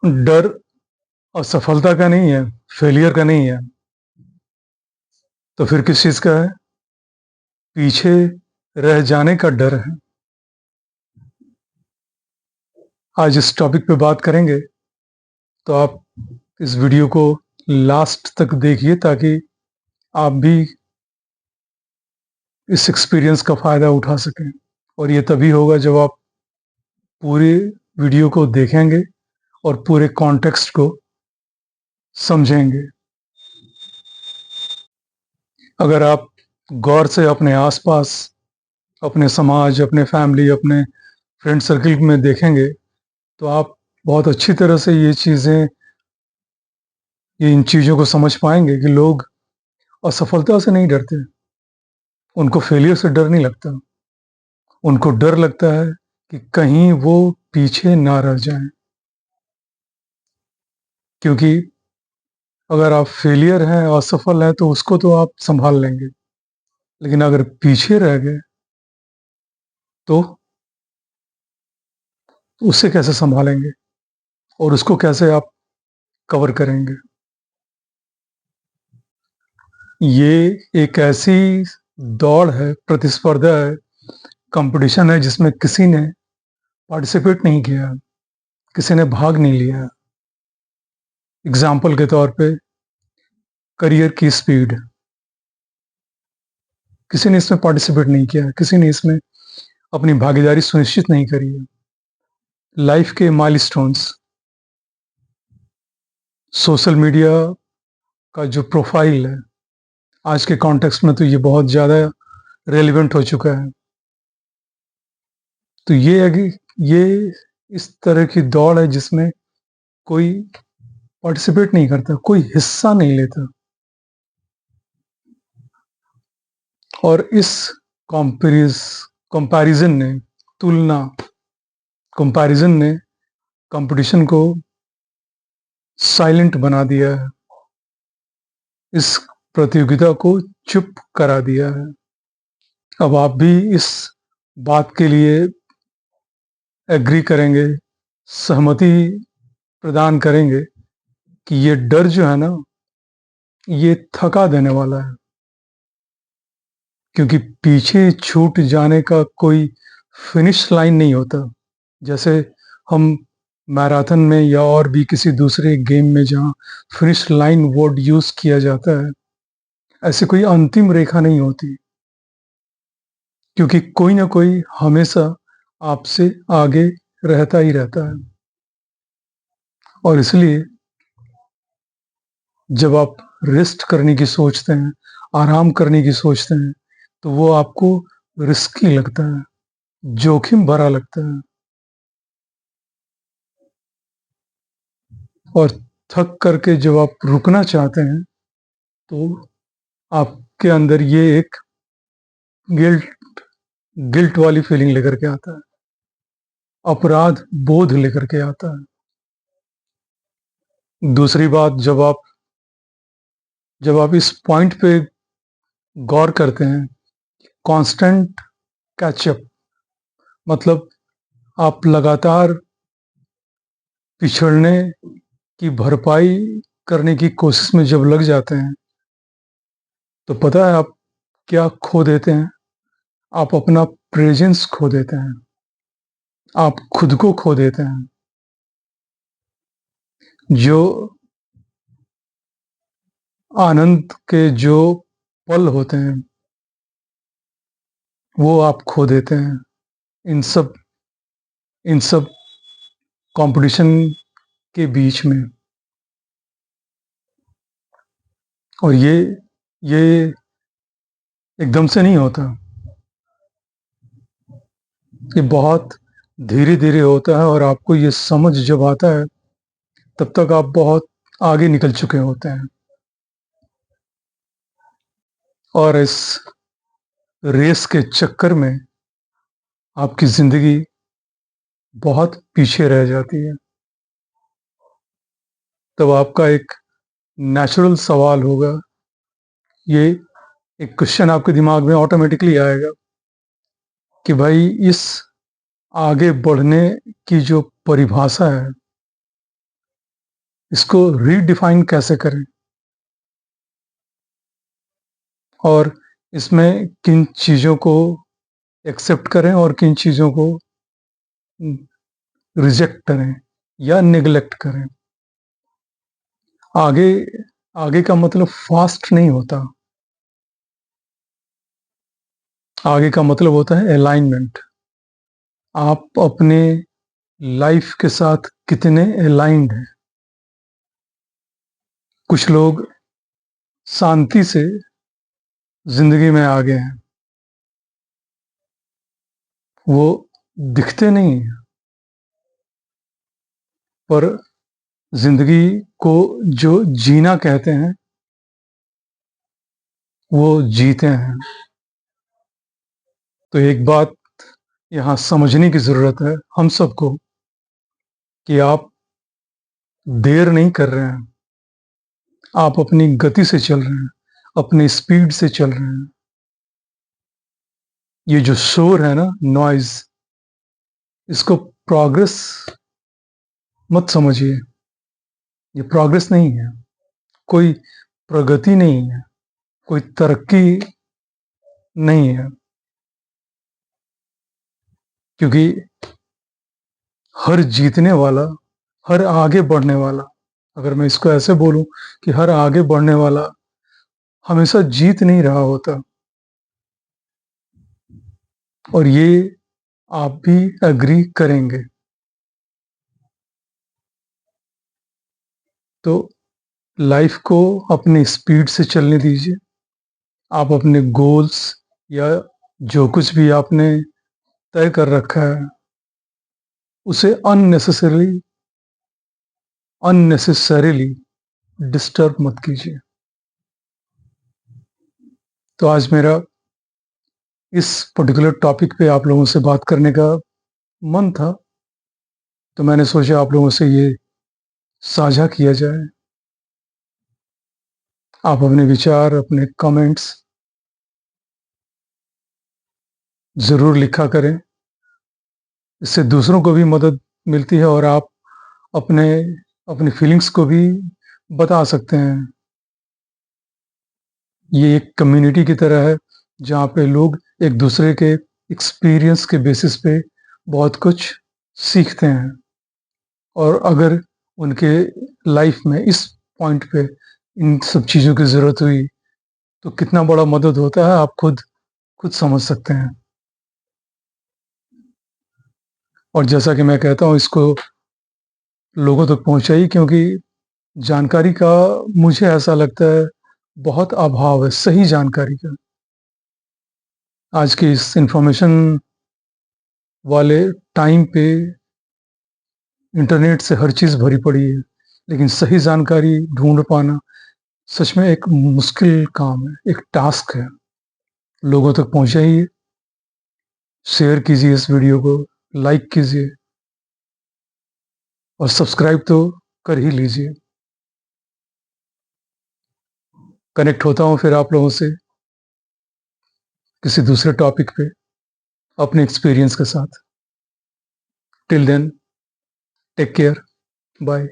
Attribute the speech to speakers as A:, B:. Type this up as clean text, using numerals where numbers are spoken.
A: डर असफलता का नहीं है, फेलियर का नहीं है। तो फिर किस चीज़ का है? पीछे रह जाने का डर है। आज इस टॉपिक पे बात करेंगे, तो आप इस वीडियो को लास्ट तक देखिए ताकि आप भी इस एक्सपीरियंस का फ़ायदा उठा सकें। और ये तभी होगा जब आप पूरे वीडियो को देखेंगे और पूरे कॉन्टेक्स्ट को समझेंगे। अगर आप गौर से अपने आसपास, अपने समाज, अपने फैमिली, अपने फ्रेंड सर्किल में देखेंगे, तो आप बहुत अच्छी तरह से ये इन चीज़ों को समझ पाएंगे कि लोग असफलता से नहीं डरते। उनको फेलियर से डर नहीं लगता। उनको डर लगता है कि कहीं वो पीछे ना रह जाएं। क्योंकि अगर आप फेलियर हैं, असफल हैं, तो उसको तो आप संभाल लेंगे। लेकिन अगर पीछे रह गए तो उसे कैसे संभालेंगे और उसको कैसे आप कवर करेंगे? ये एक ऐसी दौड़ है, प्रतिस्पर्धा है, कंपटीशन है जिसमें किसी ने पार्टिसिपेट नहीं किया, किसी ने भाग नहीं लिया। एग्जाम्पल के तौर पे करियर की स्पीड, किसी ने इसमें पार्टिसिपेट नहीं किया, किसी ने इसमें अपनी भागीदारी सुनिश्चित नहीं करी है। लाइफ के माइलस्टोन्स, सोशल मीडिया का जो प्रोफाइल है, आज के कॉन्टेक्स्ट में तो ये बहुत ज़्यादा रेलिवेंट हो चुका है। तो ये है कि ये इस तरह की दौड़ है जिसमें कोई पार्टिसिपेट नहीं करता, कोई हिस्सा नहीं लेता। और इस कॉम्पेरिज कंपैरिजन ने तुलना कंपैरिजन ने कंपटीशन को साइलेंट बना दिया है, इस प्रतियोगिता को चुप करा दिया है। अब आप भी इस बात के लिए एग्री करेंगे, सहमति प्रदान करेंगे कि ये डर जो है ना, ये थका देने वाला है। क्योंकि पीछे छूट जाने का कोई फिनिश लाइन नहीं होता। जैसे हम मैराथन में या और भी किसी दूसरे गेम में जहाँ फिनिश लाइन वर्ड यूज किया जाता है, ऐसी कोई अंतिम रेखा नहीं होती। क्योंकि कोई ना कोई हमेशा आपसे आगे रहता ही रहता है। और इसलिए जब आप रेस्ट करने की सोचते हैं, आराम करने की सोचते हैं, तो वो आपको रिस्की लगता है, जोखिम भरा लगता है। और थक करके जब आप रुकना चाहते हैं, तो आपके अंदर ये एक गिल्ट गिल्ट वाली फीलिंग लेकर के आता है, अपराध बोध लेकर के आता है। दूसरी बात, जब आप इस पॉइंट पे गौर करते हैं, कांस्टेंट कैचअप, मतलब आप लगातार पिछड़ने की भरपाई करने की कोशिश में जब लग जाते हैं, तो पता है आप क्या खो देते हैं? आप अपना प्रेजेंस खो देते हैं, आप खुद को खो देते हैं। जो आनंद के जो पल होते हैं, वो आप खो देते हैं इन सब इन सब कंपटीशन के बीच में। और ये एकदम से नहीं होता, ये बहुत धीरे धीरे होता है। और आपको ये समझ जब आता है, तब तक आप बहुत आगे निकल चुके होते हैं। और इस रेस के चक्कर में आपकी जिंदगी बहुत पीछे रह जाती है। तब आपका एक नेचुरल सवाल होगा, ये एक क्वेश्चन आपके दिमाग में ऑटोमेटिकली आएगा कि भाई, इस आगे बढ़ने की जो परिभाषा है, इसको रीडिफाइन कैसे करें और इसमें किन चीज़ों को एक्सेप्ट करें और किन चीज़ों को रिजेक्ट करें या नेग्लेक्ट करें। आगे आगे का मतलब फास्ट नहीं होता, आगे का मतलब होता है अलाइनमेंट। आप अपने लाइफ के साथ कितने अलाइंड हैं। कुछ लोग शांति से जिंदगी में आ गए हैं, वो दिखते नहीं हैं, पर जिंदगी को जो जीना कहते हैं वो जीते हैं। तो एक बात यहाँ समझने की जरूरत है हम सबको कि आप देर नहीं कर रहे हैं, आप अपनी गति से चल रहे हैं, अपनी स्पीड से चल रहे हैं। ये जो शोर है ना, नॉइज, इसको प्रोग्रेस मत समझिए। ये प्रोग्रेस नहीं है, कोई प्रगति नहीं है, कोई तरक्की नहीं है। क्योंकि हर जीतने वाला, हर आगे बढ़ने वाला, अगर मैं इसको ऐसे बोलूं कि हर आगे बढ़ने वाला हमेशा जीत नहीं रहा होता। और ये आप भी एग्री करेंगे। तो लाइफ को अपनी स्पीड से चलने दीजिए। आप अपने गोल्स या जो कुछ भी आपने तय कर रखा है उसे अननेसेसरीली डिस्टर्ब मत कीजिए। तो आज मेरा इस पर्टिकुलर टॉपिक पे आप लोगों से बात करने का मन था, तो मैंने सोचा आप लोगों से ये साझा किया जाए। आप अपने विचार, अपने कमेंट्स ज़रूर लिखा करें। इससे दूसरों को भी मदद मिलती है और आप अपने अपनी फीलिंग्स को भी बता सकते हैं। ये एक कम्युनिटी की तरह है जहाँ पे लोग एक दूसरे के एक्सपीरियंस के बेसिस पे बहुत कुछ सीखते हैं। और अगर उनके लाइफ में इस पॉइंट पे इन सब चीज़ों की ज़रूरत हुई तो कितना बड़ा मदद होता है, आप खुद समझ सकते हैं। और जैसा कि मैं कहता हूँ, इसको लोगों तक पहुँचाइए, क्योंकि जानकारी का मुझे ऐसा लगता है बहुत अभाव है, सही जानकारी का। आज के इस इंफॉर्मेशन वाले टाइम पे इंटरनेट से हर चीज़ भरी पड़ी है, लेकिन सही जानकारी ढूंढ पाना सच में एक मुश्किल काम है, एक टास्क है। लोगों तक पहुंचाइए, शेयर कीजिए इस वीडियो को, लाइक कीजिए और सब्सक्राइब तो कर ही लीजिए। कनेक्ट होता हूँ फिर आप लोगों से किसी दूसरे टॉपिक पे अपने एक्सपीरियंस के साथ। Till then, take care, bye.